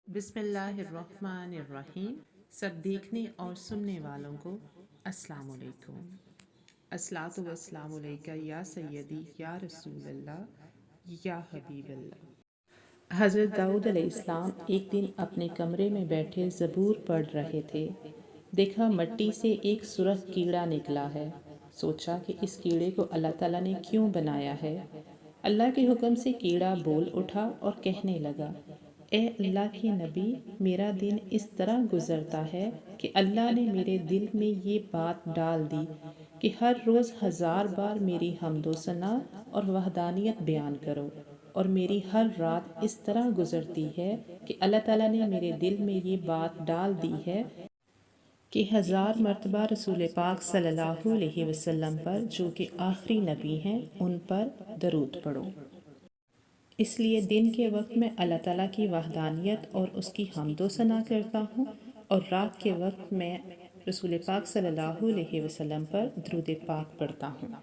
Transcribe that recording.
بسم اللہ الرحمن الرحیم۔ سب دیکھنے اور سننے والوں کو السلام علیکم۔ الصلاۃ والسلام علیکہ یا سیدی یا رسول اللہ یا حبیب اللہ۔ حضرت داؤد علیہ السلام ایک دن اپنے کمرے میں بیٹھے زبور پڑھ رہے تھے۔ دیکھا مٹی سے ایک سرخ کیڑا نکلا ہے۔ سوچا کہ اس کیڑے کو اللہ تعالیٰ نے کیوں بنایا ہے۔ اللہ کے حکم سے کیڑا بول اٹھا اور کہنے لگا، اے اللہ کے نبی، میرا دن اس طرح گزرتا ہے کہ اللہ نے میرے دل میں یہ بات ڈال دی کہ ہر روز 1000 بار میری حمد و ثنا اور وحدانیت بیان کرو، اور میری ہر رات اس طرح گزرتی ہے کہ اللہ تعالیٰ نے میرے دل میں یہ بات ڈال دی ہے کہ 1000 مرتبہ رسول پاک صلی اللہ علیہ وسلم پر، جو کہ آخری نبی ہیں، ان پر درود پڑھو۔ اس لیے دن کے وقت میں اللہ تعالیٰ کی وحدانیت اور اس کی حمد و ثنا کرتا ہوں، اور رات کے وقت میں رسول پاک صلی اللہ علیہ وسلم پر درود پاک پڑھتا ہوں۔